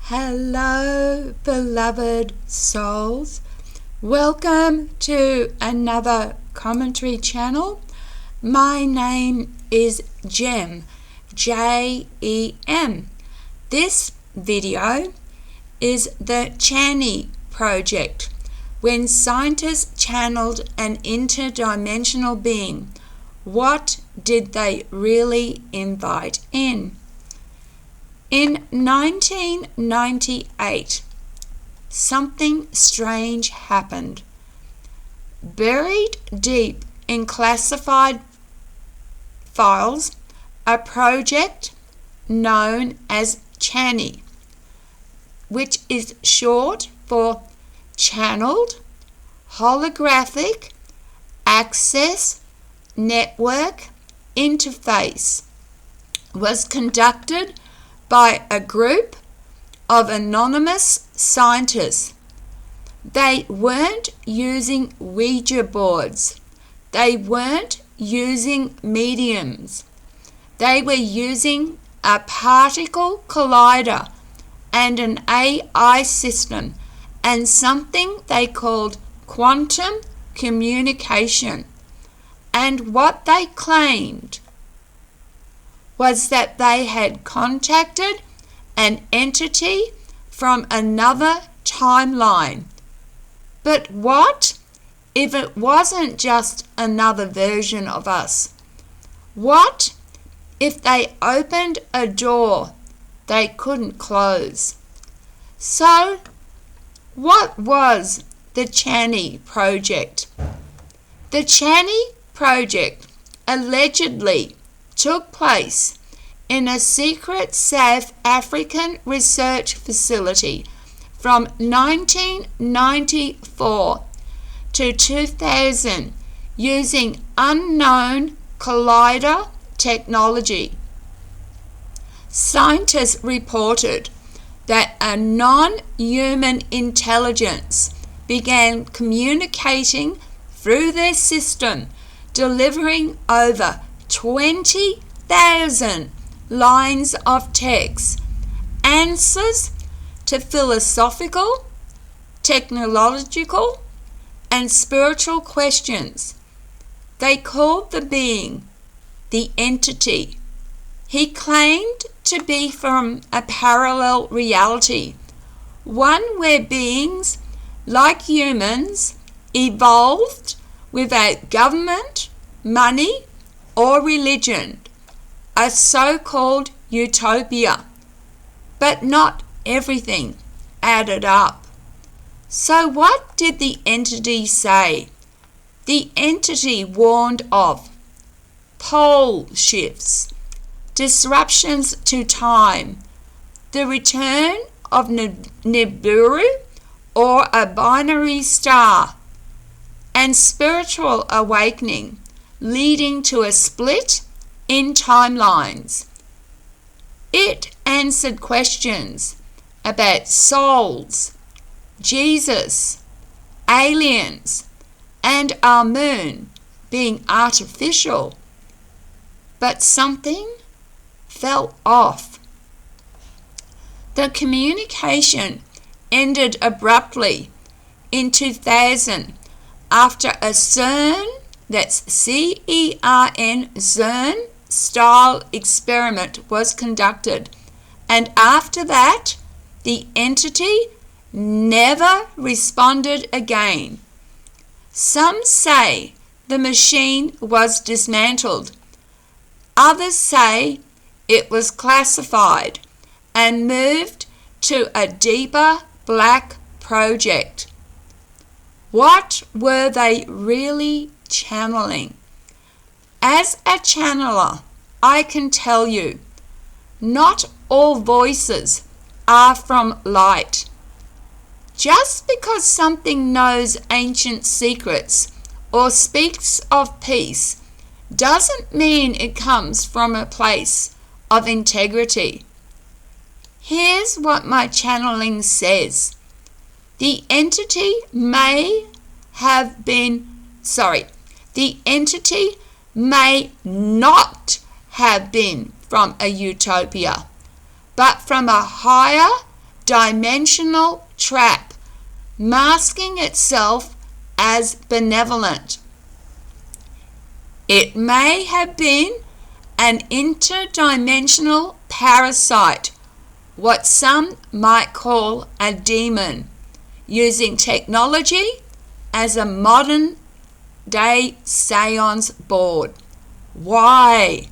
Hello, beloved souls. Welcome to another commentary channel. My name is Jem, J-E-M. This video is the CHANI project, when scientists channeled an interdimensional being. What did they really invite in? In 1998, something strange happened. Buried deep in classified files, a project known as CHANI, which is short for Channeled Holographic Access Network Interface, was conducted by a group of anonymous scientists. They weren't using Ouija boards. They weren't using mediums. They were using a particle collider and an AI system and something they called quantum communication. And what they claimed was that they had contacted an entity from another timeline. But what if it wasn't just another version of us? What if they opened a door they couldn't close? So, what was the CHANI project? The CHANI project allegedly took place in a secret South African research facility from 1994 to 2000 using unknown collider technology. Scientists reported that a non-human intelligence began communicating through their system, delivering over 20,000 lines of text, answers to philosophical, technological, and spiritual questions. They called the being the entity. He claimed to be from a parallel reality, one where beings like humans evolved without government, money, or religion, a so-called utopia. But not everything added up. So what did the entity say? The entity warned of pole shifts, disruptions to time, the return of Nibiru or a binary star, and spiritual awakening, leading to a split in timelines. It answered questions about souls, Jesus, aliens, and our moon being artificial. But something fell off. The communication ended abruptly in 2000 after a CERN, that's C-E-R-N, CERN style experiment was conducted, and after that the entity never responded again. Some say the machine was dismantled. Others say it was classified and moved to a deeper black project. What were they really channeling? As a channeler, I can tell you, not all voices are from light. Just because something knows ancient secrets or speaks of peace doesn't mean it comes from a place of integrity. Here's what my channeling says. The entity may not have been from a utopia, but from a higher dimensional trap, masking itself as benevolent. It may have been an interdimensional parasite, what some might call a demon, using technology as a modern-day seance board. Why?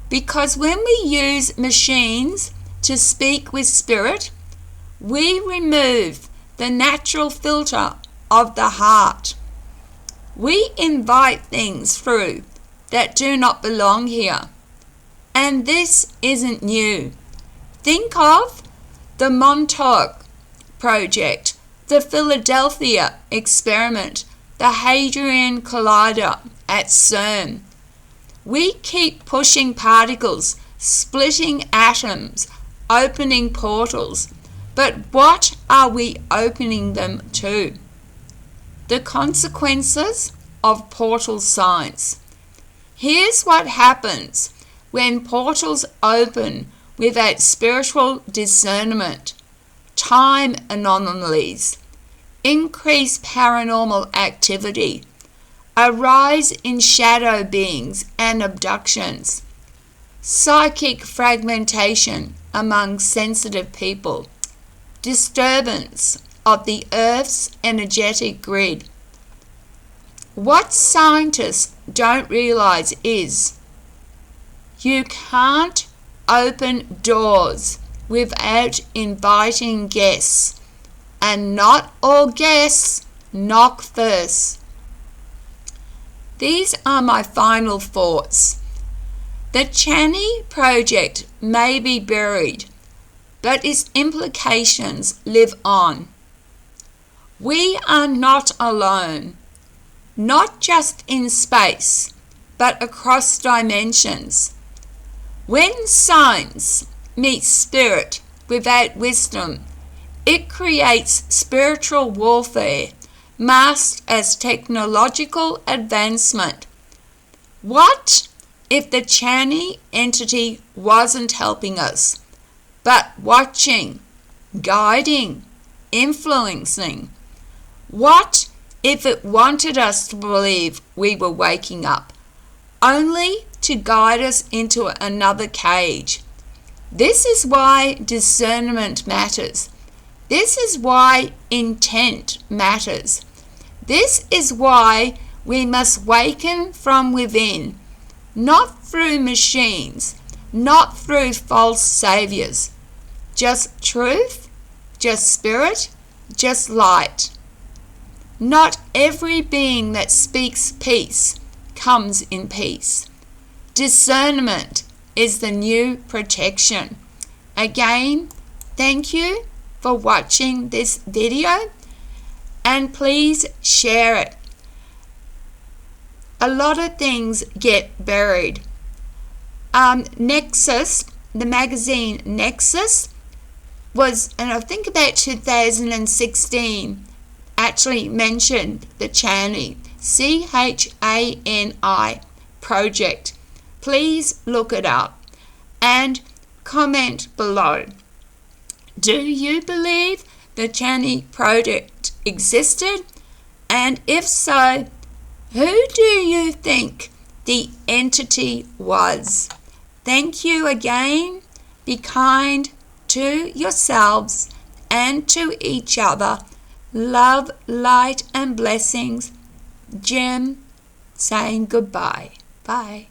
Because when we use machines to speak with spirit, we remove the natural filter of the heart. We invite things through that do not belong here. And this isn't new. Think of the Montauk Project, the Philadelphia experiment, the Hadron Collider at CERN. We keep pushing particles, splitting atoms, opening portals. But what are we opening them to? The consequences of portal science. Here's what happens when portals open without spiritual discernment: time anomalies, increased paranormal activity, a rise in shadow beings and abductions, psychic fragmentation among sensitive people, disturbance of the Earth's energetic grid. What scientists don't realize is you can't open doors without inviting guests, and not all guests knock first. These are my final thoughts. The CHANI project may be buried, but its implications live on. We are not alone, not just in space, but across dimensions. When science meets spirit without wisdom, it creates spiritual warfare masked as technological advancement. What if the CHANI entity wasn't helping us, but watching, guiding, influencing? What if it wanted us to believe we were waking up, only to guide us into another cage? This is why discernment matters. This is why intent matters. This is why we must waken from within, not through machines, not through false saviors. Just truth, just spirit, just light. Not every being that speaks peace comes in peace. Discernment is the new protection. Again, thank you for watching this video, and please share it. A lot of things get buried. Nexus, the magazine Nexus, was, and I think about 2016, actually mentioned the CHANI, CHANI project. Please look it up and comment below. Do you believe the CHANI project existed? And if so, who do you think the entity was? Thank you again. Be kind to yourselves and to each other. Love, light, and blessings. Jim saying goodbye. Bye.